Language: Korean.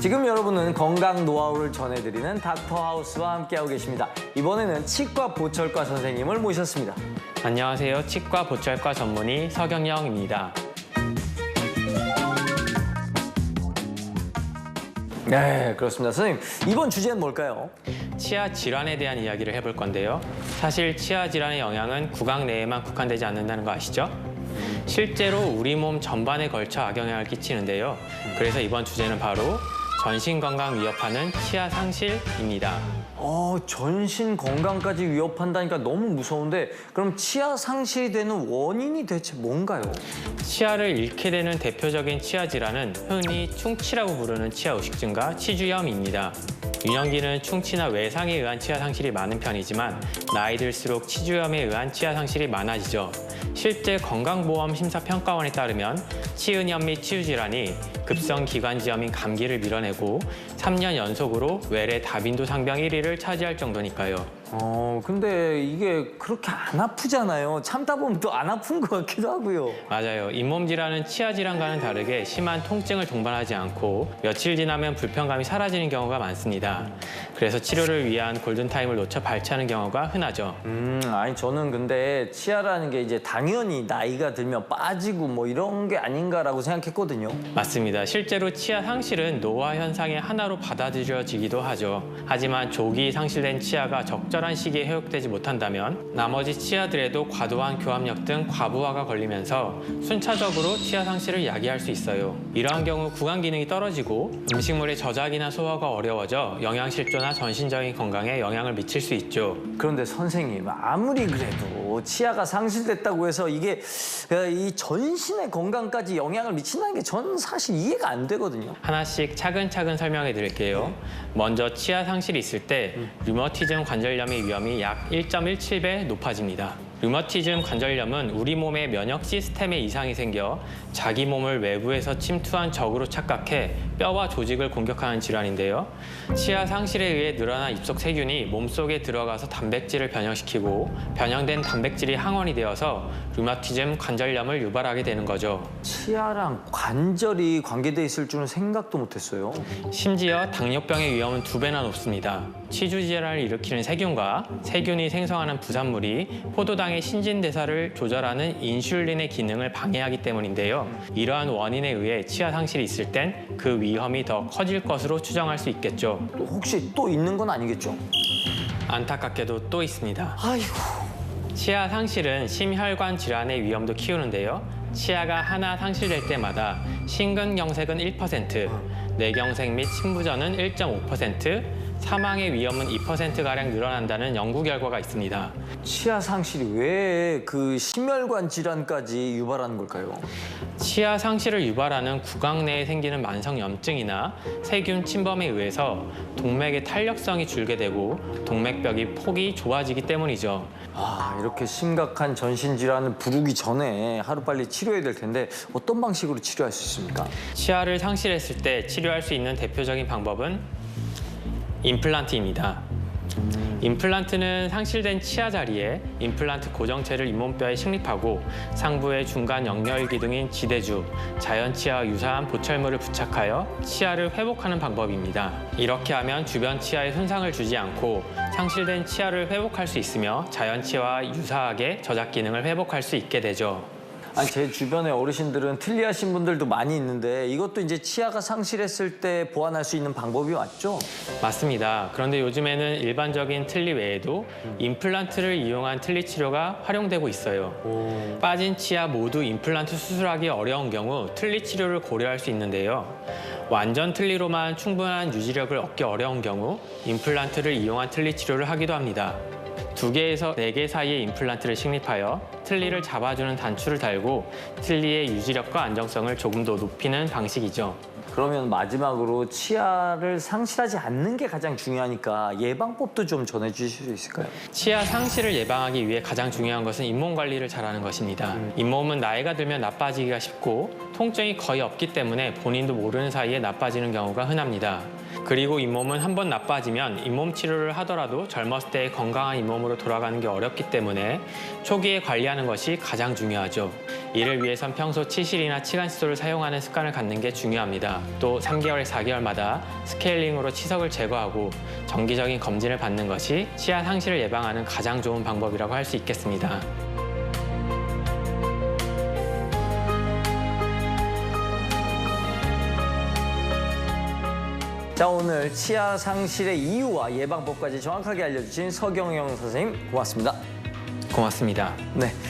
지금 여러분은 건강 노하우를 전해드리는 닥터하우스와 함께하고 계십니다. 이번에는 치과 보철과 선생님을 모셨습니다. 안녕하세요. 치과 보철과 전문의 서경영입니다. 네, 그렇습니다. 선생님, 이번 주제는 뭘까요? 치아 질환에 대한 이야기를 해볼 건데요. 사실 치아 질환의 영향은 구강 내에만 국한되지 않는다는 거 아시죠? 실제로 우리 몸 전반에 걸쳐 악영향을 끼치는데요. 그래서 이번 주제는 바로 전신 건강 위협하는 치아 상실입니다. 전신 건강까지 위협한다니까 너무 무서운데 그럼 치아 상실이 되는 원인이 대체 뭔가요? 치아를 잃게 되는 대표적인 치아 질환은 흔히 충치라고 부르는 치아 의식증과 치주염입니다. 유년기는 충치나 외상에 의한 치아 상실이 많은 편이지만 나이 들수록 치주염에 의한 치아 상실이 많아지죠. 실제 건강보험 심사평가원에 따르면 치은염 및 치주질환이 급성 기관지염인 감기를 밀어내고 3년 연속으로 외래 다빈도 상병 1위를 차지할 정도니까요. 근데 이게 그렇게 안 아프잖아요. 참다 보면 또 안 아픈 것 같기도 하고요. 맞아요. 잇몸 질환은 치아 질환과는 다르게 심한 통증을 동반하지 않고 며칠 지나면 불편감이 사라지는 경우가 많습니다. 그래서 치료를 위한 골든타임을 놓쳐 발치하는 경우가 흔하죠. 아니 저는 근데 치아라는 게 이제 당연히 나이가 들면 빠지고 뭐 이런 게 아닌가라고 생각했거든요. 맞습니다. 실제로 치아 상실은 노화 현상의 하나로 받아들여지기도 하죠. 하지만 조기 상실된 치아가 적절한 시기에 회복되지 못한다면 나머지 치아들에도 과도한 교합력 등 과부하가 걸리면서 순차적으로 치아 상실을 야기할 수 있어요. 이러한 경우 구강 기능이 떨어지고 음식물의 저작이나 소화가 어려워져 영양실조나 전신적인 건강에 영향을 미칠 수 있죠. 그런데 선생님, 아무리 그래도 치아가 상실됐다고 해서 이게 이 전신의 건강까지 영향을 미친다는 게 저는 사실 이해가 안 되거든요. 하나씩 차근차근 설명해 드릴게요. 먼저 치아 상실이 있을 때 류머티즘 관절염의 위험이 약 1.17배 높아집니다. 류머티즘 관절염은 우리 몸의 면역 시스템에 이상이 생겨 자기 몸을 외부에서 침투한 적으로 착각해 뼈와 조직을 공격하는 질환인데요. 치아 상실에 의해 늘어난 입속 세균이 몸속에 들어가서 단백질을 변형시키고 변형된 단백질이 항원이 되어서 류머티즘 관절염을 유발하게 되는 거죠. 치아랑 관절이 관계돼 있을 줄은 생각도 못했어요. 심지어 당뇨병의 위험은 2배나 높습니다. 치주질환을 일으키는 세균과 세균이 생성하는 부산물이 포도당의 신진대사를 조절하는 인슐린의 기능을 방해하기 때문인데요. 이러한 원인에 의해 치아 상실이 있을 땐 그 위험이 더 커질 것으로 추정할 수 있겠죠. 혹시 또 있는 건 아니겠죠? 안타깝게도 또 있습니다. 아이고. 치아 상실은 심혈관 질환의 위험도 키우는데요. 치아가 하나 상실될 때마다 심근경색은 1%, 뇌경색 및 침부전은 1.5%, 사망의 위험은 2%가량 늘어난다는 연구 결과가 있습니다. 치아 상실이 왜 그 심혈관 질환까지 유발하는 걸까요? 치아 상실을 유발하는 구강 내에 생기는 만성염증이나 세균 침범에 의해서 동맥의 탄력성이 줄게 되고 동맥벽이 폭이 좁아지기 때문이죠. 이렇게 심각한 전신 질환을 부르기 전에 하루빨리 치료해야 될 텐데 어떤 방식으로 치료할 수 있습니까? 치아를 상실했을 때 치료할 수 있는 대표적인 방법은 임플란트입니다. 임플란트는 상실된 치아 자리에 임플란트 고정체를 잇몸뼈에 식립하고 상부의 중간 영열 기둥인 지대주, 자연 치아와 유사한 보철물을 부착하여 치아를 회복하는 방법입니다. 이렇게 하면 주변 치아에 손상을 주지 않고 상실된 치아를 회복할 수 있으며 자연 치아와 유사하게 저작 기능을 회복할 수 있게 되죠. 제 주변에 어르신들은 틀니하신 분들도 많이 있는데 이것도 이제 치아가 상실했을 때 보완할 수 있는 방법이 맞죠? 맞습니다. 그런데 요즘에는 일반적인 틀니 외에도 임플란트를 이용한 틀니 치료가 활용되고 있어요. 빠진 치아 모두 임플란트 수술하기 어려운 경우 틀니 치료를 고려할 수 있는데요. 완전 틀니로만 충분한 유지력을 얻기 어려운 경우 임플란트를 이용한 틀니 치료를 하기도 합니다. 2개에서 4개 사이에 임플란트를 식립하여 틀니를 잡아주는 단추를 달고 틀니의 유지력과 안정성을 조금 더 높이는 방식이죠. 그러면 마지막으로 치아를 상실하지 않는 게 가장 중요하니까 예방법도 좀 전해주실 수 있을까요? 치아 상실을 예방하기 위해 가장 중요한 것은 잇몸 관리를 잘하는 것입니다. 잇몸은 나이가 들면 나빠지기가 쉽고 통증이 거의 없기 때문에 본인도 모르는 사이에 나빠지는 경우가 흔합니다. 그리고 잇몸은 한번 나빠지면 잇몸 치료를 하더라도 젊었을 때 건강한 잇몸으로 돌아가는 게 어렵기 때문에 초기에 관리하는 것이 가장 중요하죠. 이를 위해선 평소 치실이나 치간시소를 사용하는 습관을 갖는 게 중요합니다. 또 3개월, 4개월마다 스케일링으로 치석을 제거하고 정기적인 검진을 받는 것이 치아 상실을 예방하는 가장 좋은 방법이라고 할 수 있겠습니다. 자, 오늘 치아 상실의 이유와 예방법까지 정확하게 알려주신 서경영 선생님 고맙습니다. 고맙습니다. 네.